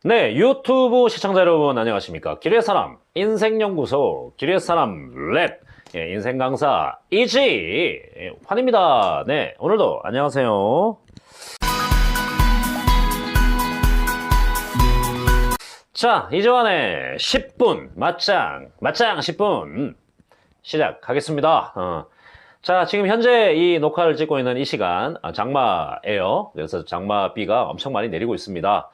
네, 유튜브 시청자 여러분 안녕하십니까? 길의 사람 인생연구소 길의 사람 랩 인생 강사 이지 환입니다. 네, 오늘도 안녕하세요. 자, 이주환의 10분 맞짱 10분 시작하겠습니다. 자, 지금 현재 이 녹화를 찍고 있는 이 시간 장마예요. 그래서 장마비가 엄청 많이 내리고 있습니다.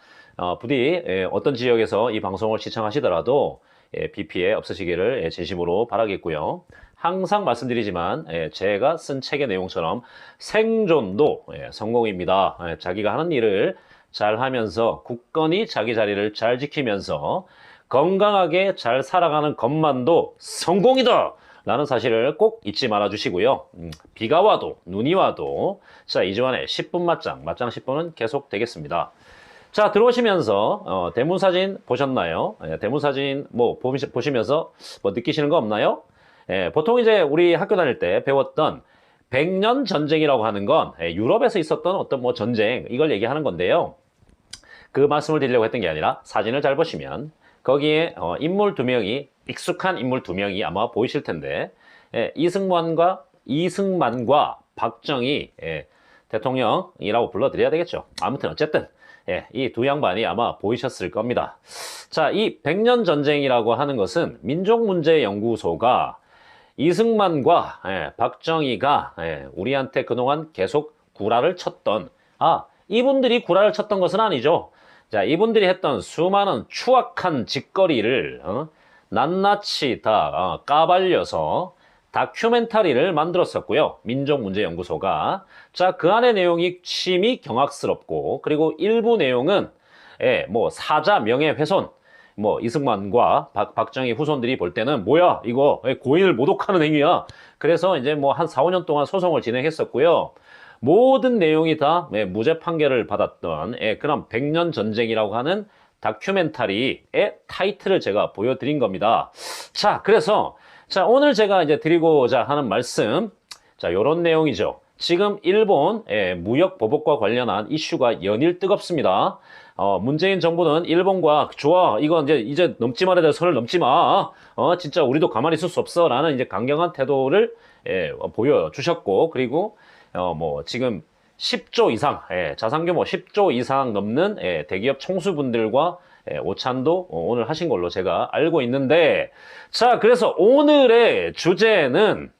부디 어떤 지역에서 이 방송을 시청하시더라도 비 피해 없으시기를 진심으로 바라겠고요. 항상 말씀드리지만 제가 쓴 책의 내용처럼 생존도 성공입니다. 자기가 하는 일을 잘 하면서 굳건히 자기 자리를 잘 지키면서 건강하게 잘 살아가는 것만도 성공이다! 라는 사실을 꼭 잊지 말아 주시고요. 비가 와도 눈이 와도 자, 이주환의 10분 맞짱 10분은 계속 되겠습니다. 자, 들어오시면서 대문사진 보셨나요? 대문사진 뭐 보시면서 뭐 느끼시는 거 없나요? 보통 이제 우리 학교 다닐 때 배웠던 백년 전쟁이라고 하는 건 유럽에서 있었던 어떤 뭐 전쟁 이걸 얘기하는 건데요. 그 말씀을 드리려고 했던 게 아니라 사진을 잘 보시면 거기에 인물 두 명이 익숙한 인물 두 명이 아마 보이실 텐데 이승만과 박정희 대통령이라고 불러드려야 되겠죠. 아무튼 어쨌든 이 두 양반이 아마 보이셨을 겁니다. 자, 이 백년 전쟁이라고 하는 것은 민족문제연구소가 이승만과 박정희가 우리한테 그동안 계속 구라를 쳤던 이분들이 구라를 쳤던 것은 아니죠. 자, 이분들이 했던 수많은 추악한 짓거리를 낱낱이 다 까발려서 다큐멘터리를 만들었었고요. 민족문제연구소가. 자, 그 안의 내용이 심히 경악스럽고, 그리고 일부 내용은, 뭐, 사자 명예훼손, 뭐, 이승만과 박정희 후손들이 볼 때는, 뭐야, 이거, 고인을 모독하는 행위야. 그래서 이제 뭐, 한 4, 5년 동안 소송을 진행했었고요. 모든 내용이 다 무죄 판결을 받았던, 그런 백년 전쟁이라고 하는 다큐멘터리의 타이틀을 제가 보여드린 겁니다. 자, 그래서, 자, 오늘 제가 이제 드리고자 하는 말씀, 자, 요런 내용이죠. 지금 일본 무역 보복과 관련한 이슈가 연일 뜨겁습니다. 문재인 정부는 일본과 좋아, 이거 이제 넘지 말아야 될 선을 넘지 마. 진짜 우리도 가만히 있을 수 없어. 라는 이제 강경한 태도를 보여주셨고, 그리고 뭐 지금 10조 이상, 자산 규모 10조 이상 넘는 대기업 총수분들과 오찬도 오늘 하신 걸로 제가 알고 있는데, 자, 그래서 오늘의 주제는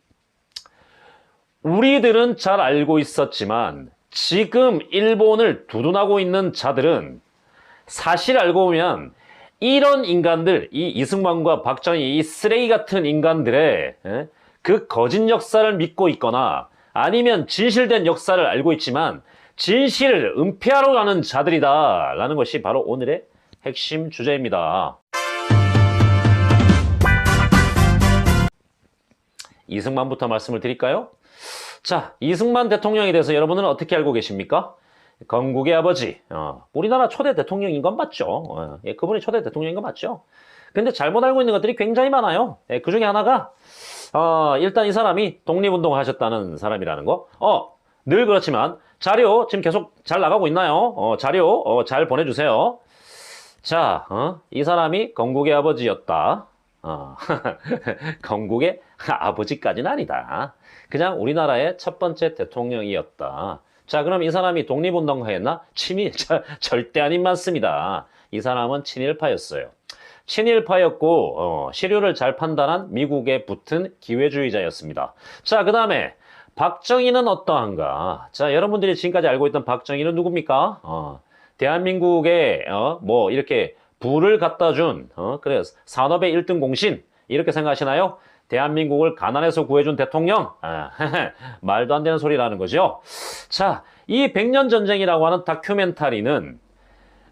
우리들은 잘 알고 있었지만 지금 일본을 두둔하고 있는 자들은 사실 알고 보면 이런 인간들, 이 이승만과 박정희 이 쓰레기 같은 인간들의 그 거짓 역사를 믿고 있거나 아니면 진실된 역사를 알고 있지만 진실을 은폐하러 가는 자들이다 라는 것이 바로 오늘의 핵심 주제입니다. 이승만부터 말씀을 드릴까요? 자, 이승만 대통령에 대해서 여러분은 어떻게 알고 계십니까? 건국의 아버지, 우리나라 초대 대통령인 건 맞죠. 그분이 초대 대통령인 건 맞죠. 근데 잘못 알고 있는 것들이 굉장히 많아요. 그 중에 하나가 일단 이 사람이 독립운동을 하셨다는 사람이라는 거. 늘 그렇지만 자료 지금 계속 잘 나가고 있나요? 자료 잘 보내주세요. 자, 이 사람이 건국의 아버지였다. 건국의 아버지까지는 아니다. 그냥 우리나라의 첫 번째 대통령이었다. 자, 그럼 이 사람이 독립운동가였나? 절대 아닌 맞습니다. 이 사람은 친일파였어요. 친일파였고 시류를 잘 판단한 미국에 붙은 기회주의자였습니다. 자, 그 다음에 박정희는 어떠한가? 자, 여러분들이 지금까지 알고 있던 박정희는 누굽니까? 대한민국에 뭐 이렇게 부를 갖다 준 그래 산업의 1등 공신 이렇게 생각하시나요? 대한민국을 가난에서 구해준 대통령? 말도 안 되는 소리라는 거죠. 자, 이 백년 전쟁이라고 하는 다큐멘터리는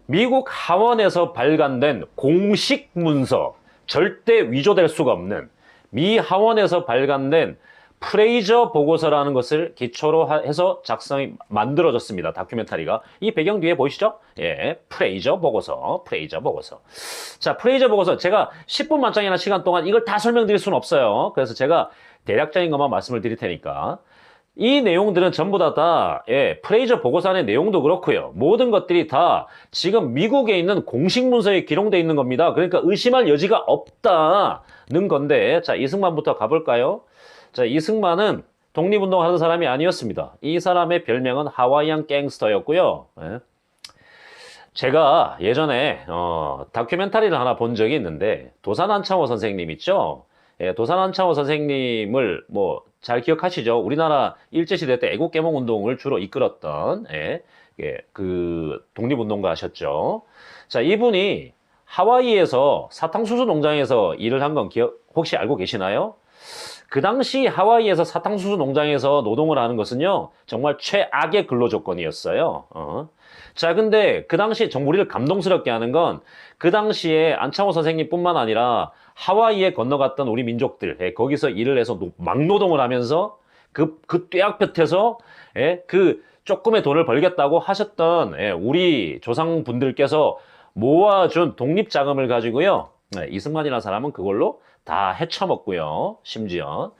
미국 하원에서 발간된 공식 문서, 절대 위조될 수가 없는 미 하원에서 발간된 프레이저 보고서라는 것을 기초로 해서 만들어졌습니다. 다큐멘터리가. 이 배경 뒤에 보이시죠? 프레이저 보고서. 자, 프레이저 보고서. 제가 10분 만장이나 시간 동안 이걸 다 설명드릴 수는 없어요. 그래서 제가 대략적인 것만 말씀을 드릴 테니까. 이 내용들은 전부 예, 프레이저 보고서 안의 내용도 그렇고요. 모든 것들이 다 지금 미국에 있는 공식 문서에 기록되어 있는 겁니다. 그러니까 의심할 여지가 없다는 건데, 자, 이승만부터 가볼까요? 자, 이승만은 독립운동 하는 사람이 아니었습니다. 이 사람의 별명은 하와이안 갱스터였고요. 예. 제가 예전에 다큐멘터리를 하나 본 적이 있는데 도산 안창호 선생님 있죠? 예, 도산 안창호 선생님을 뭐 잘 기억하시죠? 우리나라 일제시대 때 애국개몽운동을 주로 이끌었던 그 독립운동가 하셨죠. 자, 이분이 하와이에서 사탕수수 농장에서 일을 한 건 혹시 알고 계시나요? 그 당시 하와이에서 사탕수수 농장에서 노동을 하는 것은요, 정말 최악의 근로 조건이었어요. 자, 근데 그 당시 정말 우리를 감동스럽게 하는 건 그 당시에 안창호 선생님뿐만 아니라 하와이에 건너갔던 우리 민족들, 거기서 일을 해서 막노동을 하면서 그 뙤약볕에서 그 조금의 돈을 벌겠다고 하셨던 우리 조상분들께서 모아준 독립자금을 가지고요, 이승만이라는 사람은 그걸로 다 헤쳐먹고요. 심지어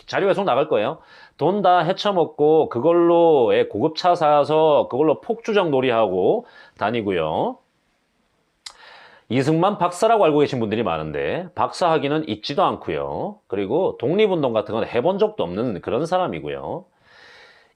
자료 배송 나갈 거예요. 돈 다 헤쳐먹고 그걸로 고급차 사서 그걸로 폭주정 놀이하고 다니고요. 이승만 박사라고 알고 계신 분들이 많은데 박사 학위는 있지도 않고요. 그리고 독립운동 같은 건 해본 적도 없는 그런 사람이고요.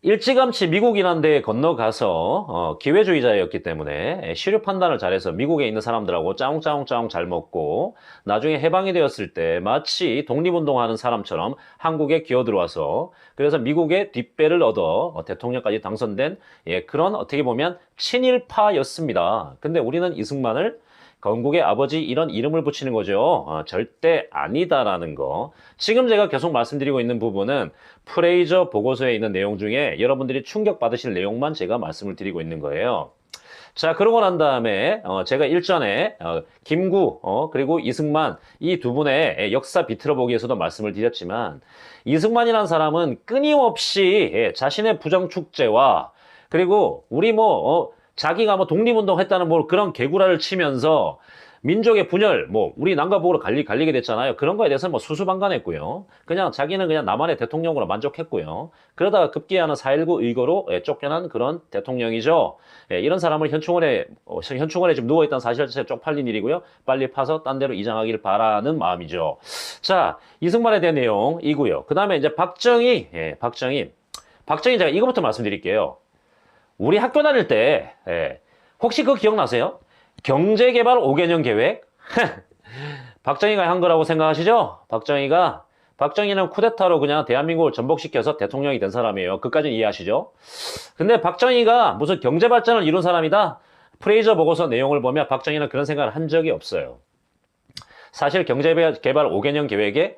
일찌감치 미국이라는 데에 건너가서 기회주의자였기 때문에 시류 판단을 잘해서 미국에 있는 사람들하고 짜웅짜웅짜웅 잘 먹고 나중에 해방이 되었을 때 마치 독립운동하는 사람처럼 한국에 기어들어와서 그래서 미국의 뒷배를 얻어 대통령까지 당선된 그런 어떻게 보면 친일파였습니다. 근데 우리는 이승만을 건국의 아버지 이런 이름을 붙이는 거죠. 절대 아니다라는 거. 지금 제가 계속 말씀드리고 있는 부분은 프레이저 보고서에 있는 내용 중에 여러분들이 충격받으실 내용만 제가 말씀을 드리고 있는 거예요. 자, 그러고 난 다음에 제가 일전에 김구 그리고 이승만 이 두 분의 역사 비틀어 보기에서도 말씀을 드렸지만 이승만이라는 사람은 끊임없이 자신의 부정축제와 그리고 우리 자기가 독립운동 했다는 그런 개구라를 치면서 민족의 분열, 우리 남과북으로 갈리게 됐잖아요. 그런 거에 대해서는 수수방관했고요. 그냥 자기는 그냥 나만의 대통령으로 만족했고요. 그러다가 급기야는 4.19 의거로 쫓겨난 그런 대통령이죠. 이런 사람을 현충원에 지금 누워있다는 사실 자체가 쪽팔린 일이고요. 빨리 파서 딴 데로 이장하기를 바라는 마음이죠. 자, 이승만에 대한 내용이고요. 그 다음에 이제 박정희 제가 이거부터 말씀드릴게요. 우리 학교 다닐 때 혹시 그거 기억나세요? 경제개발 5개년 계획? 박정희가 한 거라고 생각하시죠? 박정희는 쿠데타로 그냥 대한민국을 전복시켜서 대통령이 된 사람이에요. 그까지는 이해하시죠? 근데 박정희가 무슨 경제발전을 이룬 사람이다? 프레이저 보고서 내용을 보면 박정희는 그런 생각을 한 적이 없어요. 사실 경제개발 5개년 계획의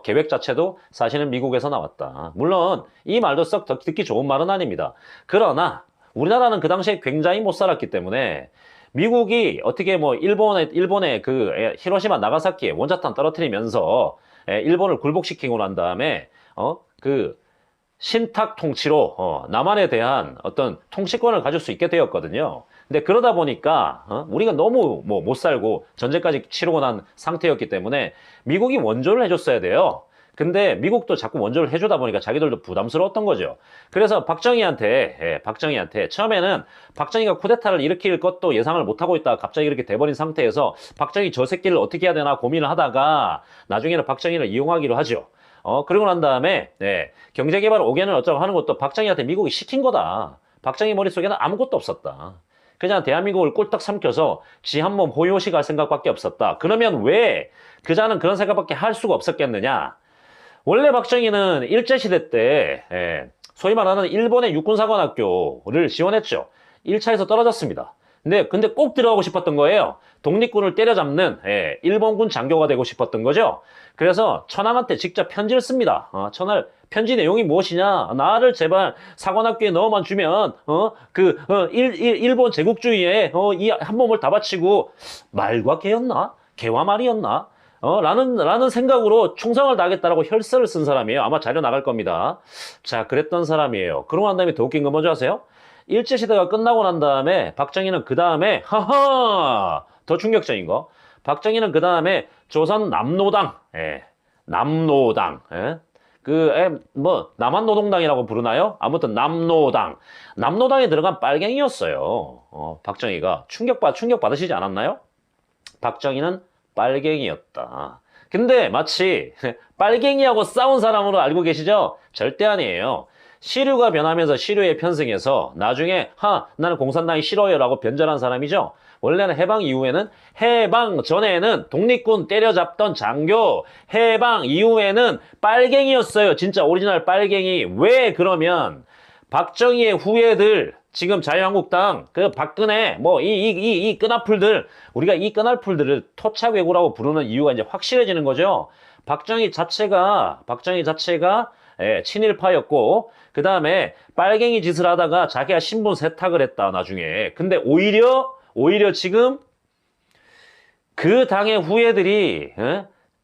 계획 자체도 사실은 미국에서 나왔다. 물론 이 말도 썩 듣기 좋은 말은 아닙니다. 그러나 우리나라는 그 당시에 굉장히 못 살았기 때문에 미국이 어떻게 일본의 그 히로시마 나가사키에 원자탄 떨어뜨리면서 일본을 굴복시키고 난 다음에 그 신탁 통치로 남한에 대한 어떤 통치권을 가질 수 있게 되었거든요. 근데 그러다 보니까 우리가 너무 못 살고 전쟁까지 치르고 난 상태였기 때문에 미국이 원조를 해줬어야 돼요. 근데 미국도 자꾸 원조를 해주다 보니까 자기들도 부담스러웠던 거죠. 그래서 박정희한테 처음에는 박정희가 쿠데타를 일으킬 것도 예상을 못하고 있다가 갑자기 이렇게 돼버린 상태에서 박정희 저 새끼를 어떻게 해야 되나 고민을 하다가 나중에는 박정희를 이용하기로 하죠. 그러고 난 다음에 경제개발 5개년 어쩌고 하는 것도 박정희한테 미국이 시킨 거다. 박정희 머릿속에는 아무것도 없었다. 그냥 대한민국을 꿀떡 삼켜서 지 한 몸 호요시 갈 생각밖에 없었다. 그러면 왜 그자는 그런 생각밖에 할 수가 없었겠느냐? 원래 박정희는 일제시대 때 소위 말하는 일본의 육군사관학교를 지원했죠. 1차에서 떨어졌습니다. 근데 꼭 들어가고 싶었던 거예요. 독립군을 때려잡는 일본군 장교가 되고 싶었던 거죠. 그래서 천황한테 직접 편지를 씁니다. 편지 내용이 무엇이냐? 나를 제발 사관학교에 넣어만 주면 일본 제국주의에 이 한 몸을 다 바치고 말과 개였나? 개와 말이었나? 라는 생각으로 충성을 다하겠다라고 혈서를 쓴 사람이에요. 아마 자료 나갈 겁니다. 자, 그랬던 사람이에요. 그러고 난 다음에 더 웃긴 건 뭔지 아세요? 일제시대가 끝나고 난 다음에 박정희는 그 다음에 더 충격적인 거. 박정희는 그 다음에 조선 남노당 남한노동당이라고 부르나요? 아무튼 남노당. 남노당에 들어간 빨갱이였어요. 박정희가. 충격 받으시지 않았나요? 박정희는 빨갱이였다. 근데 마치 빨갱이하고 싸운 사람으로 알고 계시죠? 절대 아니에요. 시류가 변하면서 시류에 편승해서 나중에 나는 공산당이 싫어요 라고 변절한 사람이죠. 원래는 해방 이후에는, 해방 전에는 독립군 때려잡던 장교, 해방 이후에는 빨갱이였어요. 진짜 오리지널 빨갱이. 왜 그러면 박정희의 후예들, 지금 자유한국당, 박근혜, 이 끈앞풀들, 우리가 이 끈앞풀들을 토착외구라고 부르는 이유가 이제 확실해지는 거죠. 박정희 자체가 친일파였고, 그 다음에 빨갱이 짓을 하다가 자기가 신분 세탁을 했다, 나중에. 근데 오히려 지금 그 당의 후예들이,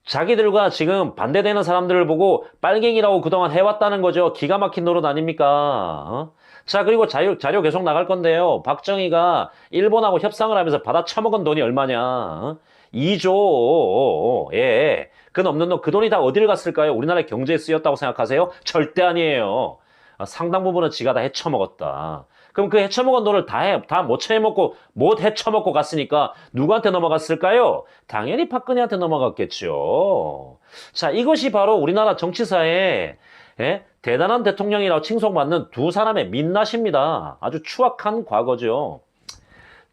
자기들과 지금 반대되는 사람들을 보고 빨갱이라고 그동안 해왔다는 거죠. 기가 막힌 노릇 아닙니까? 자, 그리고 자료 계속 나갈 건데요. 박정희가 일본하고 협상을 하면서 받아 처먹은 돈이 얼마냐? 2조. 예. 그 넘는 돈, 그 돈이 다 어딜 갔을까요? 우리나라의 경제에 쓰였다고 생각하세요? 절대 아니에요. 상당 부분은 지가 다 헤쳐먹었다. 그럼 그 헤쳐먹은 돈을 다 못 헤쳐먹고 갔으니까 누구한테 넘어갔을까요? 당연히 박근혜한테 넘어갔겠죠. 자, 이것이 바로 우리나라 정치사에 대단한 대통령이라고 칭송받는 두 사람의 민낯입니다. 아주 추악한 과거죠.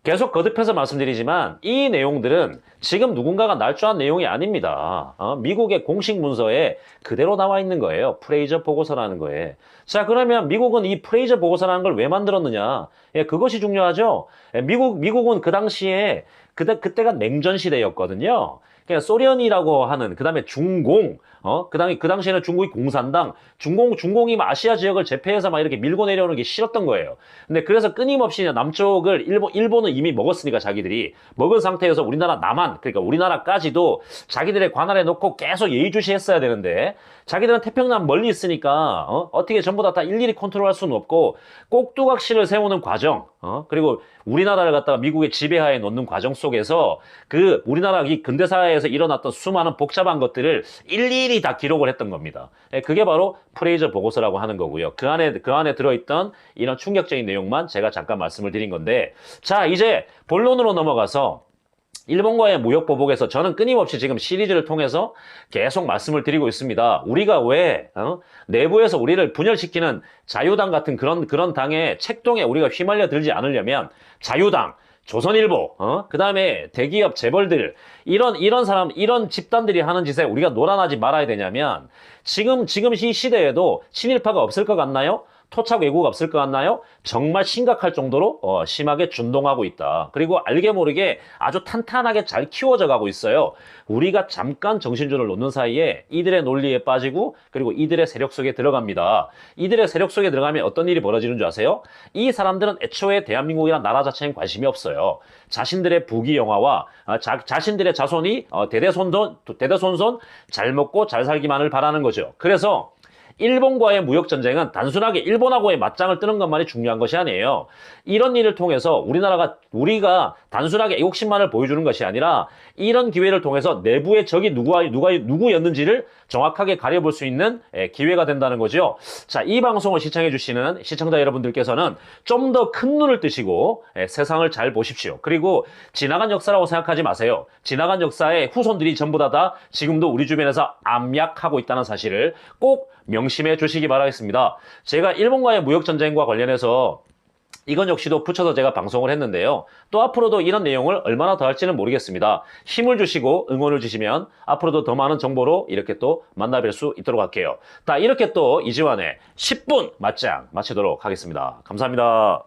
계속 거듭해서 말씀드리지만 이 내용들은 지금 누군가가 날조한 내용이 아닙니다. 미국의 공식 문서에 그대로 나와 있는 거예요. 프레이저 보고서라는 거에. 자, 그러면 미국은 이 프레이저 보고서라는 걸 왜 만들었느냐? 그것이 중요하죠. 미국은 그 당시에 그때가 냉전 시대였거든요. 그냥 소련이라고 하는, 그 다음에 중공, 그 당시에는 중국이 공산당, 중공이 아시아 지역을 제패해서 막 이렇게 밀고 내려오는 게 싫었던 거예요. 근데 그래서 끊임없이 남쪽을 일본은 이미 먹었으니까 자기들이 먹은 상태에서 우리나라 그러니까 우리나라까지도 자기들의 관할에 놓고 계속 예의주시했어야 되는데, 자기들은 태평양 멀리 있으니까, 어떻게 전부 다 일일이 컨트롤할 수는 없고, 꼭두각시를 세우는 과정, 그리고 우리나라를 갖다가 미국의 지배하에 놓는 과정 속에서 우리나라 이 근대사회에서 일어났던 수많은 복잡한 것들을 일일이 다 기록을 했던 겁니다. 그게 바로 프레이저 보고서라고 하는 거고요. 그 안에 들어있던 이런 충격적인 내용만 제가 잠깐 말씀을 드린 건데, 자, 이제 본론으로 넘어가서 일본과의 무역 보복에서 저는 끊임없이 지금 시리즈를 통해서 계속 말씀을 드리고 있습니다. 우리가 왜 내부에서 우리를 분열시키는 자유당 같은 그런 당의 책동에 우리가 휘말려 들지 않으려면 자유당, 조선일보, 그 다음에 대기업 재벌들, 이런 집단들이 하는 짓에 우리가 놀아나지 말아야 되냐면, 지금 이 시대에도 친일파가 없을 것 같나요? 토착 왜구가 없을 것 같나요? 정말 심각할 정도로 심하게 준동하고 있다. 그리고 알게 모르게 아주 탄탄하게 잘 키워져 가고 있어요. 우리가 잠깐 정신줄을 놓는 사이에 이들의 논리에 빠지고, 그리고 이들의 세력 속에 들어갑니다. 이들의 세력 속에 들어가면 어떤 일이 벌어지는 줄 아세요? 이 사람들은 애초에 대한민국이라는 나라 자체엔 관심이 없어요. 자신들의 부귀영화와 자신들의 자손이 대대손손 잘 먹고 잘 살기만을 바라는 거죠. 그래서 일본과의 무역전쟁은 단순하게 일본하고의 맞짱을 뜨는 것만이 중요한 것이 아니에요. 이런 일을 통해서 우리가 단순하게 애국심만을 보여주는 것이 아니라, 이런 기회를 통해서 내부의 적이 누구였는지를 정확하게 가려볼 수 있는 기회가 된다는 거죠. 자, 이 방송을 시청해주시는 시청자 여러분들께서는 좀 더 큰 눈을 뜨시고 세상을 잘 보십시오. 그리고 지나간 역사라고 생각하지 마세요. 지나간 역사의 후손들이 전부 다 지금도 우리 주변에서 암약하고 있다는 사실을 꼭 명심해 주시기 바라겠습니다. 제가 일본과의 무역전쟁과 관련해서 이건 역시도 붙여서 제가 방송을 했는데요. 또 앞으로도 이런 내용을 얼마나 더 할지는 모르겠습니다. 힘을 주시고 응원을 주시면 앞으로도 더 많은 정보로 이렇게 또 만나뵐 수 있도록 할게요. 자, 이렇게 또 이지환의 10분 맞짱 마치도록 하겠습니다. 감사합니다.